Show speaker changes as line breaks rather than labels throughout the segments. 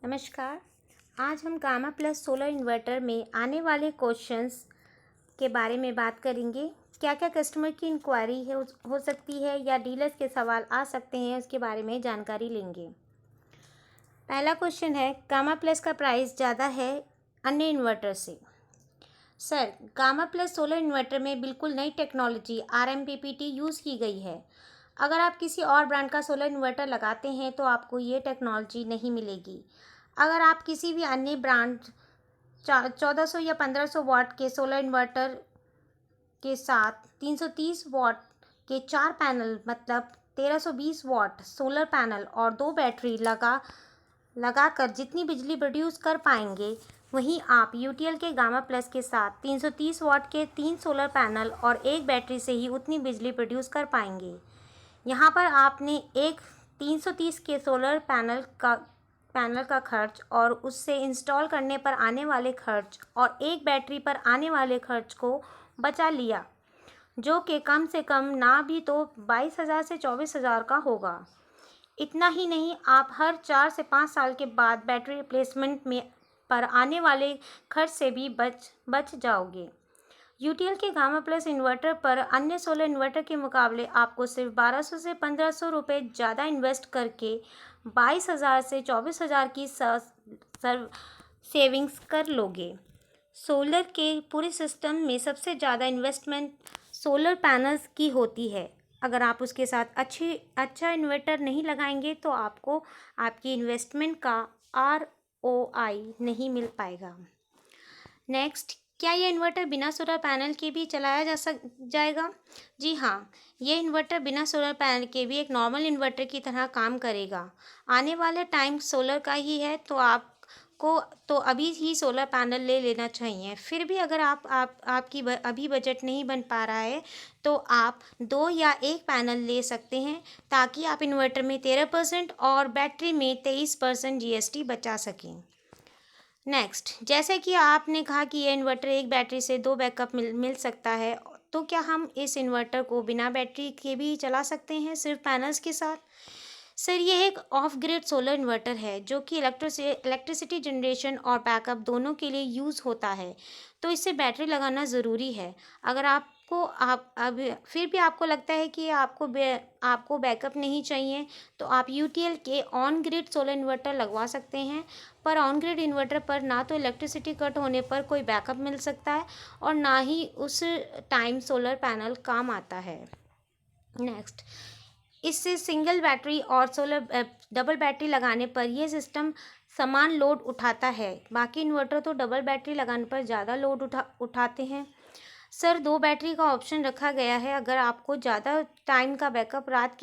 नमस्कार। आज हम गामा प्लस सोलर इन्वर्टर में आने वाले क्वेश्चंस के बारे में बात करेंगे। क्या क्या कस्टमर की इंक्वायरी हो सकती है या डीलर्स के सवाल आ सकते हैं, उसके बारे में जानकारी लेंगे। पहला क्वेश्चन है, गामा प्लस का प्राइस ज़्यादा है अन्य इन्वर्टर से। Sir, Gamma Plus solar inverter में बिल्कुल नई टेक्नोलॉजी RMPPT यूज़ की गई है। अगर आप किसी और ब्रांड का सोलर इन्वर्टर लगाते हैं तो आपको ये टेक्नोलॉजी नहीं मिलेगी। अगर आप किसी भी अन्य ब्रांड 1400 या 1500 वाट के सोलर इन्वर्टर के साथ 330 वाट के 4 पैनल मतलब 1320 वाट सोलर पैनल और 2 बैटरी लगाकर जितनी बिजली प्रोड्यूस कर पाएंगे, वहीं आप यूटीएल के गामा प्लस के साथ 330 वाट के 3 सोलर पैनल और 1 बैटरी से ही उतनी बिजली प्रोड्यूस कर पाएंगे। यहाँ पर आपने एक 330 के सोलर पैनल का खर्च और उससे इंस्टॉल करने पर आने वाले खर्च और एक बैटरी पर आने वाले खर्च को बचा लिया, जो कि कम से कम ना भी तो 22,000 से 24,000 का होगा। इतना ही नहीं, आप हर 4 से 5 साल के बाद बैटरी रिप्लेसमेंट में पर आने वाले खर्च से भी बच जाओगे। यूटीएल के गामा प्लस इन्वर्टर पर अन्य सोलर इन्वर्टर के मुकाबले आपको सिर्फ 1200 से 1500 रुपये ज़्यादा इन्वेस्ट करके 22,000 से 24,000 की सेविंग्स कर लोगे। सोलर के पूरे सिस्टम में सबसे ज़्यादा इन्वेस्टमेंट सोलर पैनल्स की होती है। अगर आप उसके साथ अच्छा इन्वर्टर नहीं लगाएंगे तो आपको आपकी इन्वेस्टमेंट का ROI नहीं मिल पाएगा। नेक्स्ट, क्या यह इन्वर्टर बिना सोलर पैनल के भी चलाया जाएगा? जी हाँ, यह इन्वर्टर बिना सोलर पैनल के भी एक नॉर्मल इन्वर्टर की तरह काम करेगा। आने वाला टाइम सोलर का ही है, तो आपको तो अभी ही सोलर पैनल ले लेना चाहिए। फिर भी अगर आपकी अभी बजट नहीं बन पा रहा है तो आप 2 या 1 पैनल ले सकते हैं, ताकि आप इन्वर्टर में 13% और बैटरी में 23% GST बचा सकें। नेक्स्ट, जैसे कि आपने कहा कि ये इन्वर्टर एक बैटरी से 2 बैकअप मिल सकता है, तो क्या हम इस इन्वर्टर को बिना बैटरी के भी चला सकते हैं, सिर्फ पैनल्स के साथ? सर, ये एक ऑफ ग्रिड सोलर इन्वर्टर है जो कि इलेक्ट्रिसिटी जनरेशन और बैकअप दोनों के लिए यूज़ होता है, तो इससे बैटरी लगाना ज़रूरी है। अगर फिर भी आपको लगता है कि आपको बैकअप नहीं चाहिए, तो आप यूटीएल के ऑन ग्रिड सोलर इन्वर्टर लगवा सकते हैं। पर ऑन ग्रिड इन्वर्टर पर ना तो इलेक्ट्रिसिटी कट होने पर कोई बैकअप मिल सकता है और ना ही उस टाइम सोलर पैनल काम आता है। नेक्स्ट, इससे सिंगल बैटरी और डबल बैटरी लगाने पर यह सिस्टम समान लोड उठाता है। बाकी इन्वर्टर तो डबल बैटरी लगाने पर ज़्यादा लोड उठाते हैं। सर, 2 बैटरी का ऑप्शन रखा गया है। अगर आपको ज़्यादा टाइम का बैकअप रात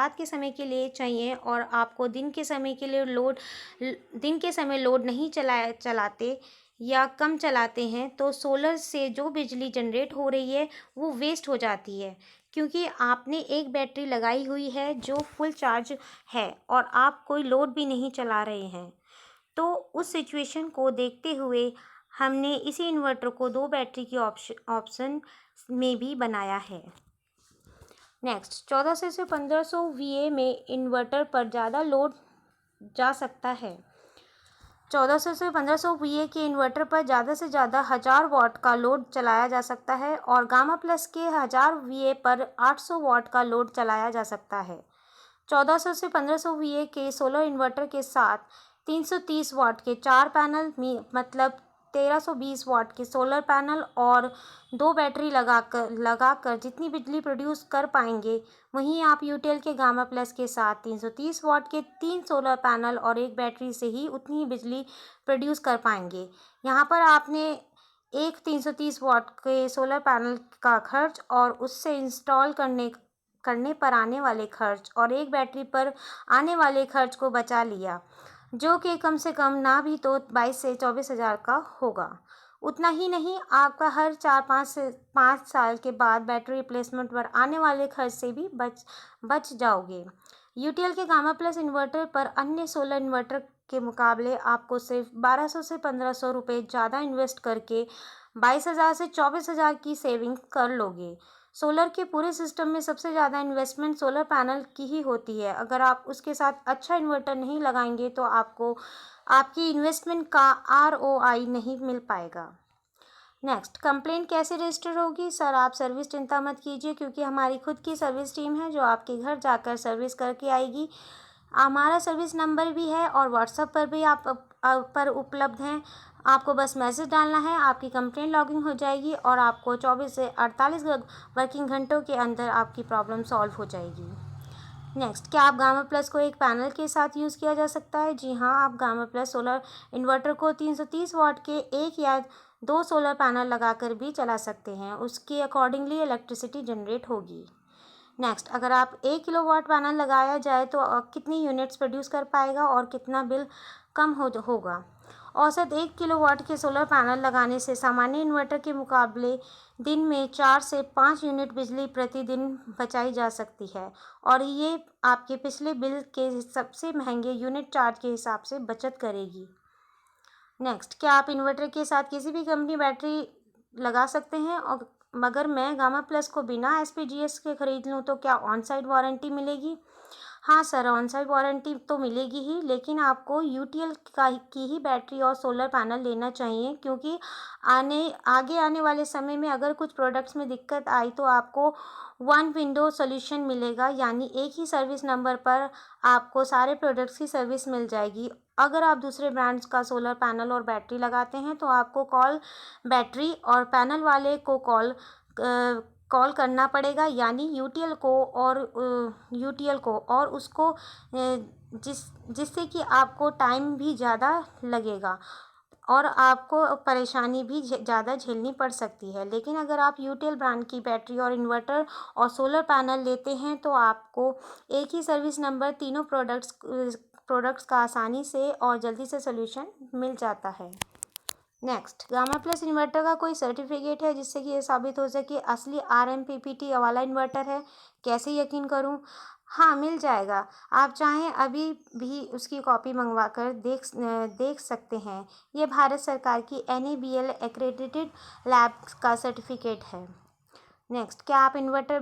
के समय के लिए चाहिए और आपको दिन के समय लोड नहीं चलाते या कम चलाते हैं, तो सोलर से जो बिजली जनरेट हो रही है वो वेस्ट हो जाती है, क्योंकि आपने एक बैटरी लगाई हुई है जो फुल चार्ज है और आप कोई लोड भी नहीं चला रहे हैं। तो उस सिचुएशन को देखते हुए हमने इसी इन्वर्टर को 2 बैटरी की ऑप्शन में भी बनाया है। नेक्स्ट, 1400 से 1500 VA में इन्वर्टर पर ज़्यादा लोड जा सकता है। 1400 से 1500 VA के इन्वर्टर पर ज़्यादा से ज़्यादा 1000 वाट का लोड चलाया जा सकता है और गामा प्लस के 1000 VA पर 800 वाट का लोड चलाया जा सकता है। 1400 से 1500 VA के सोलर इन्वर्टर के साथ 330 वाट के 4 पैनल मतलब 1320 वाट के सोलर पैनल और 2 बैटरी लगाकर जितनी बिजली प्रोड्यूस कर पाएंगे, वहीं आप यूटीएल के गामा प्लस के साथ 330 वाट के 3 सोलर पैनल और 1 बैटरी से ही उतनी ही बिजली प्रोड्यूस कर पाएंगे। यहाँ पर आपने एक 330 वाट के सोलर पैनल का खर्च और उससे इंस्टॉल करने पर आने वाले खर्च और एक बैटरी पर आने वाले खर्च को बचा लिया, जो कि कम से कम ना भी तो 22 से 24,000 का होगा। उतना ही नहीं, आपका हर 4-5 साल के बाद बैटरी रिप्लेसमेंट पर आने वाले खर्च से भी बच जाओगे। यूटीएल के गामा प्लस इन्वर्टर पर अन्य सोलर इन्वर्टर के मुकाबले आपको सिर्फ 1200 से 1500 रुपये ज़्यादा इन्वेस्ट करके 22,000 से 24,000 की सेविंग कर लोगे, सोलर के पूरे सिस्टम में सबसे ज़्यादा इन्वेस्टमेंट सोलर पैनल की ही होती है। अगर आप उसके साथ अच्छा इन्वर्टर नहीं लगाएंगे तो आपको आपकी इन्वेस्टमेंट का ROI नहीं मिल पाएगा। नेक्स्ट, कंप्लेंट कैसे रजिस्टर होगी? सर, आप सर्विस चिंता मत कीजिए, क्योंकि हमारी खुद की सर्विस टीम है जो आपके घर जाकर सर्विस करके आएगी। हमारा सर्विस नंबर भी है और व्हाट्सएप पर भी आप पर उपलब्ध हैं। आपको बस मैसेज डालना है, आपकी कंप्लेंट लॉगिंग हो जाएगी और आपको 24 से 48 वर्किंग घंटों के अंदर आपकी प्रॉब्लम सॉल्व हो जाएगी। नेक्स्ट, क्या आप गामा प्लस को एक पैनल के साथ यूज़ किया जा सकता है? जी हाँ, आप गामा प्लस सोलर इन्वर्टर को 330 वाट के एक या दो सोलर पैनल लगाकर भी चला सकते हैं। उसके अकॉर्डिंगली इलेक्ट्रिसिटी जनरेट होगी। नेक्स्ट, अगर आप 1 किलोवाट पैनल लगाया जाए तो कितनी यूनिट्स प्रोड्यूस कर पाएगा और कितना बिल कम होगा? औसत 1 किलोवाट के सोलर पैनल लगाने से सामान्य इन्वर्टर के मुकाबले दिन में 4 से 5 यूनिट बिजली प्रतिदिन बचाई जा सकती है और ये आपके पिछले बिल के सबसे महंगे यूनिट चार्ज के हिसाब से बचत करेगी। नेक्स्ट, क्या आप इन्वर्टर के साथ किसी भी कंपनी बैटरी लगा सकते हैं? और मगर मैं गामा प्लस को बिना SPGS के ख़रीद लूँ तो क्या ऑन साइट वारंटी मिलेगी? हाँ सर, ऑन साइट वारंटी तो मिलेगी ही, लेकिन आपको UTL की ही बैटरी और सोलर पैनल लेना चाहिए, क्योंकि आगे आने वाले समय में अगर कुछ प्रोडक्ट्स में दिक्कत आई तो आपको वन विंडो सॉल्यूशन मिलेगा, यानी एक ही सर्विस नंबर पर आपको सारे प्रोडक्ट्स की सर्विस मिल जाएगी। अगर आप दूसरे ब्रांड्स का सोलर पैनल और बैटरी लगाते हैं तो आपको बैटरी और पैनल वाले को कॉल करना पड़ेगा, यानी UTL को और उसको जिससे कि आपको टाइम भी ज़्यादा लगेगा और आपको परेशानी भी ज़्यादा झेलनी पड़ सकती है। लेकिन अगर आप UTL ब्रांड की बैटरी और इन्वर्टर और सोलर पैनल लेते हैं तो आपको एक ही सर्विस नंबर तीनों प्रोडक्ट्स का आसानी से और जल्दी से सॉल्यूशन मिल जाता है। नेक्स्ट, गामा प्लस इन्वर्टर का कोई सर्टिफिकेट है जिससे कि ये साबित हो सके असली RMPPT वाला इन्वर्टर है? कैसे यकीन करूं? हाँ, मिल जाएगा। आप चाहें अभी भी उसकी कॉपी मंगवा कर देख सकते हैं। ये भारत सरकार की NABL एक्रेडिटेड लैब का सर्टिफिकेट है। नेक्स्ट, क्या आपका इन्वर्टर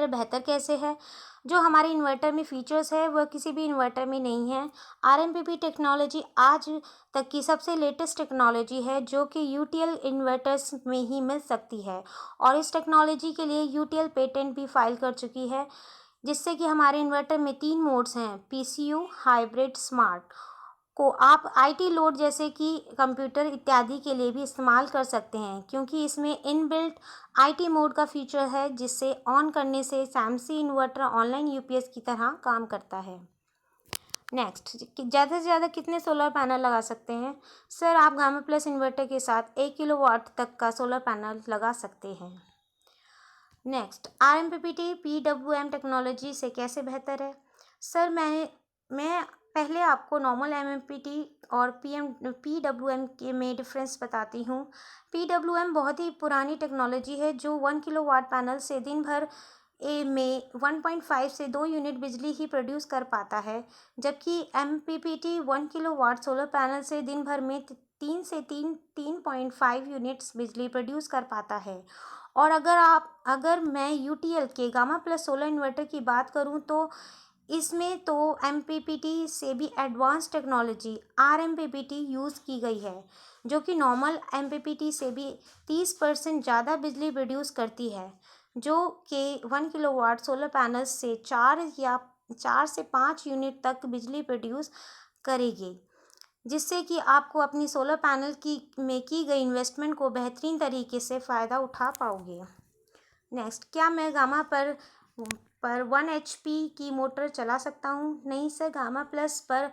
बेहतर कैसे है? जो हमारे इन्वर्टर में फीचर्स है वह किसी भी इन्वर्टर में नहीं है। RMPP टेक्नोलॉजी आज तक की सबसे लेटेस्ट टेक्नोलॉजी है जो कि UTL इन्वर्टर्स में ही मिल सकती है और इस टेक्नोलॉजी के लिए UTL पेटेंट भी फाइल कर चुकी है, जिससे कि हमारे इन्वर्टर में 3 मोड्स हैं: PCU, हाइब्रिड, स्मार्ट, को आप IT लोड जैसे कि कंप्यूटर इत्यादि के लिए भी इस्तेमाल कर सकते हैं, क्योंकि इसमें इनबिल्ट IT मोड का फीचर है, जिससे ऑन करने से सैमसी इन्वर्टर ऑनलाइन UPS की तरह काम करता है। नेक्स्ट, ज़्यादा से ज़्यादा कितने सोलर पैनल लगा सकते हैं? सर, आप गामा प्लस इन्वर्टर के साथ 1 किलोवाट तक का सोलर पैनल लगा सकते हैं। नेक्स्ट, RMPPT PWM टेक्नोलॉजी से कैसे बेहतर है? सर, मैं पहले आपको नॉर्मल MMPT और PWM के में डिफरेंस बताती हूँ। PWM बहुत ही पुरानी टेक्नोलॉजी है जो 1 किलोवाट पैनल से दिन भर में 1.5 से 2 यूनिट बिजली ही प्रोड्यूस कर पाता है, जबकि MPPT 1 किलोवाट सोलर पैनल से दिन भर में 3.5 यूनिट्स बिजली प्रोड्यूस कर पाता है। और अगर मैं UTL के गामा प्लस सोलर इन्वर्टर की बात करूं तो इसमें तो MPPT से भी एडवांस टेक्नोलॉजी RMPPT यूज़ की गई है, जो कि नॉर्मल MPPT से भी 30% ज़्यादा बिजली प्रोड्यूस करती है, जो कि 1 किलोवाट सोलर पैनल से 4 से 5 यूनिट तक बिजली प्रोड्यूस करेगी, जिससे कि आपको अपनी सोलर पैनल में की गई इन्वेस्टमेंट को बेहतरीन तरीके से फ़ायदा उठा पाओगे। नेक्स्ट, क्या मैं गामा पर 1 HP की मोटर चला सकता हूँ? नहीं सर, गामा प्लस पर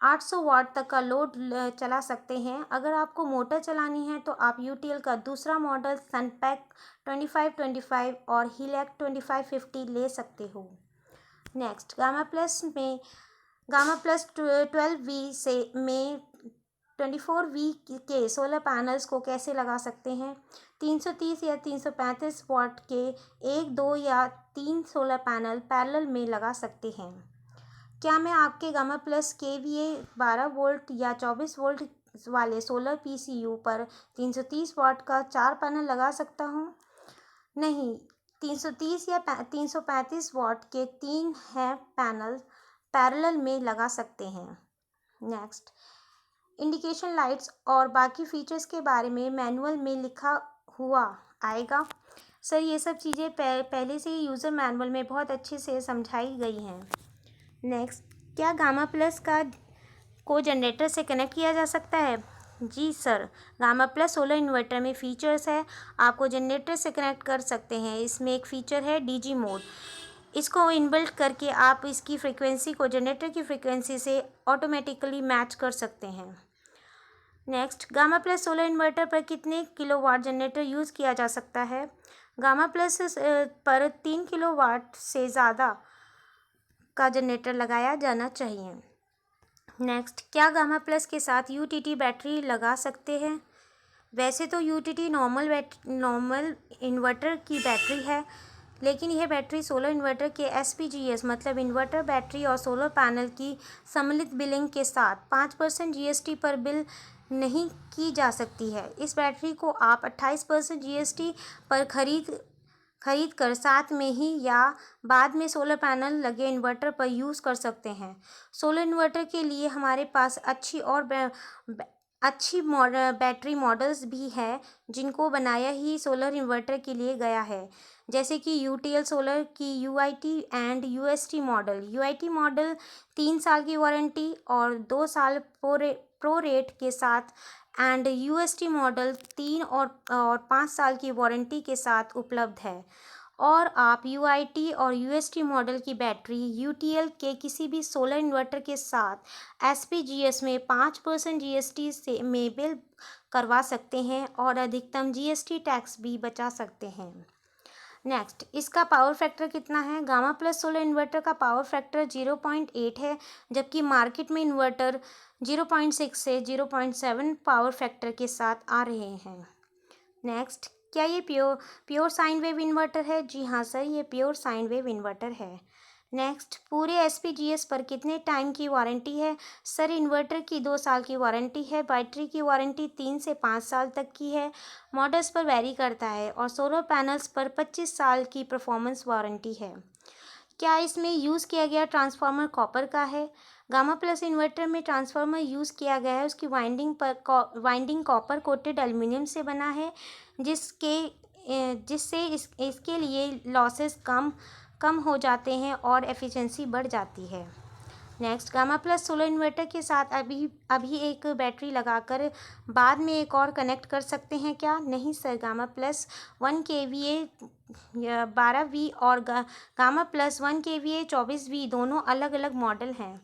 800 वाट तक का लोड चला सकते हैं। अगर आपको मोटर चलानी है तो आप UTL का दूसरा मॉडल सनपैक 2525 और हीलैक 2550 ले सकते हो। नेक्स्ट, गामा प्लस 12V में 24V के सोलर पैनल्स को कैसे लगा सकते हैं? 330 या 335 वाट के 1, 2 या 3 सोलर पैनल पैरेलल में लगा सकते हैं। क्या मैं आपके गामा प्लस KVA 12 वोल्ट या 24 वोल्ट वाले सोलर PCU पर 330 वाट का 4 पैनल लगा सकता हूँ? नहीं, 330 या 335 वाट के 3 हैं पैनल पैरेलल में लगा सकते हैं। नेक्स्ट, इंडिकेशन लाइट्स और बाकी फीचर्स के बारे में मैनुअल में लिखा हुआ आएगा। सर ये सब चीज़ें पहले से ही यूज़र मैनुअल में बहुत अच्छे से समझाई गई हैं। नेक्स्ट, क्या गामा प्लस को जनरेटर से कनेक्ट किया जा सकता है? जी sir, Gamma Plus solar inverter में फीचर्स है, आपको जनरेटर से कनेक्ट कर सकते हैं। इसमें एक फ़ीचर है डीजी मोड, इसको इनबिल्ट करके आप इसकी फ्रीक्वेंसी को जनरेटर की फ्रीक्वेंसी से ऑटोमेटिकली मैच कर सकते हैं। Next, gamma Plus solar inverter पर कितने किलोवाट जनरेटर यूज़ किया जा सकता है? गामा प्लस पर 3 किलोवाट से ज़्यादा का जनरेटर लगाया जाना चाहिए। नेक्स्ट, क्या गामा प्लस के साथ यूटीटी बैटरी लगा सकते हैं? वैसे तो यूटीटी नॉर्मल इन्वर्टर की बैटरी है, लेकिन यह बैटरी सोलर इन्वर्टर के एसपीजीएस मतलब इन्वर्टर बैटरी और सोलर पैनल की सम्मिलित बिलिंग के साथ 5% जीएसटी पर बिल नहीं की जा सकती है। इस बैटरी को आप 28% जीएसटी पर खरीद कर साथ में ही या बाद में सोलर पैनल लगे इन्वर्टर पर यूज़ कर सकते हैं। सोलर इन्वर्टर के लिए हमारे पास अच्छी बैटरी मॉडल्स भी हैं जिनको बनाया ही सोलर इन्वर्टर के लिए गया है, जैसे कि यूटीएल सोलर की UIT and UST model. UIT model 3 साल की वारंटी और 2 साल प्रो रेट के साथ एंड यूएसटी मॉडल 3 और 5 साल की वारंटी के साथ उपलब्ध है। और आप यूआईटी और यूएसटी मॉडल की बैटरी यूटीएल के किसी भी सोलर इन्वर्टर के साथ एसपीजीएस में 5% जीएसटी से में बिल करवा सकते हैं और अधिकतम जीएसटी टैक्स भी बचा सकते हैं। नेक्स्ट, इसका पावर फैक्टर कितना है? गामा प्लस सोलर इन्वर्टर का पावर फैक्टर 0.8 है, जबकि मार्केट में इन्वर्टर 0.6 से 0.7 पावर फैक्टर के साथ आ रहे हैं। नेक्स्ट, क्या ये प्योर साइन वेव इन्वर्टर है? जी हाँ सर, ये प्योर साइन वेव इन्वर्टर है। नेक्स्ट, पूरे एसपीजीएस पर कितने टाइम की वारंटी है? सर, इन्वर्टर की 2 साल की वारंटी है, बैटरी की वारंटी 3 से 5 साल तक की है, मॉडल्स पर वैरी करता है, और सोलर पैनल्स पर 25 साल की परफॉर्मेंस वारंटी है। क्या इसमें यूज़ किया गया ट्रांसफार्मर कॉपर का है? गामा प्लस इन्वर्टर में ट्रांसफार्मर यूज़ किया गया है, उसकी वाइंडिंग कॉपर कोटेड एल्युमिनियम से बना है, जिससे इसके लिए लॉसेस कम हो जाते हैं और एफिशिएंसी बढ़ जाती है। Next, gamma Plus solar inverter के साथ अभी एक बैटरी लगाकर बाद में एक और कनेक्ट कर सकते हैं क्या? नहीं sir, Gamma plus 1 kVA 12V और गामा प्लस 1 kVA 24V दोनों अलग अलग मॉडल हैं।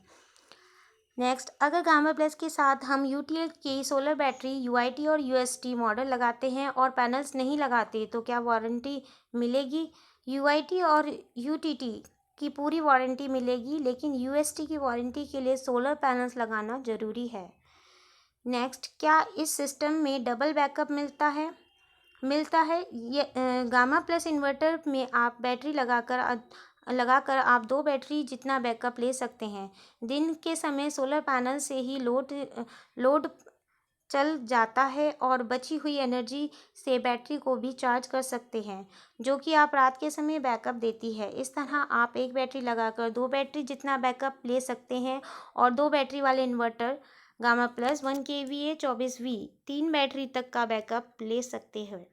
नेक्स्ट, अगर गामा प्लस के साथ हम यूटीएल की सोलर बैटरी यूआईटी और यूएसटी मॉडल लगाते हैं और पैनल्स नहीं लगाते तो क्या वारंटी मिलेगी? यूआईटी और यूटीटी की पूरी वारंटी मिलेगी, लेकिन यूएसटी की वारंटी के लिए सोलर पैनल्स लगाना ज़रूरी है। नेक्स्ट, क्या इस सिस्टम में डबल बैकअप मिलता है? ये गामा प्लस इन्वर्टर में आप बैटरी लगाकर आप 2 बैटरी जितना बैकअप ले सकते हैं। दिन के समय सोलर पैनल से ही लोड चल जाता है और बची हुई एनर्जी से बैटरी को भी चार्ज कर सकते हैं, जो कि आप रात के समय बैकअप देती है। इस तरह आप एक बैटरी लगाकर 2 बैटरी जितना बैकअप ले सकते हैं और 2 बैटरी वाले inverter gamma plus 1 kVA 24V 3 battery तक का बैकअप ले सकते हैं।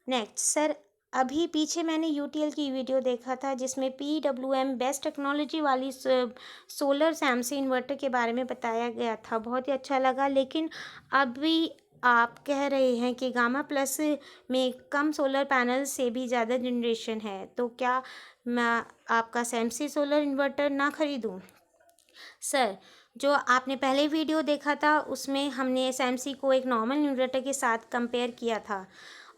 नेक्स्ट सर, अभी पीछे मैंने यूटीएल की वीडियो देखा था जिसमें PWM बेस्ट टेक्नोलॉजी वाली सोलर सैमसंग इन्वर्टर के बारे में बताया गया था, बहुत ही अच्छा लगा। लेकिन अभी आप कह रहे हैं कि गामा प्लस में कम सोलर पैनल से भी ज़्यादा जनरेशन है, तो क्या मैं आपका सैमसंग सोलर इन्वर्टर ना ख़रीदूँ? सर, जो आपने पहले वीडियो देखा था उसमें हमने सैमसंग को एक नॉर्मल इन्वर्टर के साथ कंपेयर किया था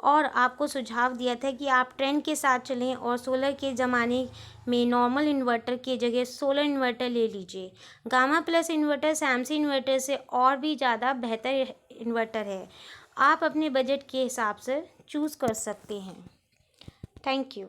और आपको सुझाव दिया था कि आप ट्रेंड के साथ चलें और सोलर के ज़माने में नॉर्मल इन्वर्टर की जगह सोलर इन्वर्टर ले लीजिए। Gamma plus inverter Samsung inverter से और भी ज़्यादा बेहतर इन्वर्टर है, आप अपने बजट के हिसाब से चूज़ कर सकते हैं। Thank you.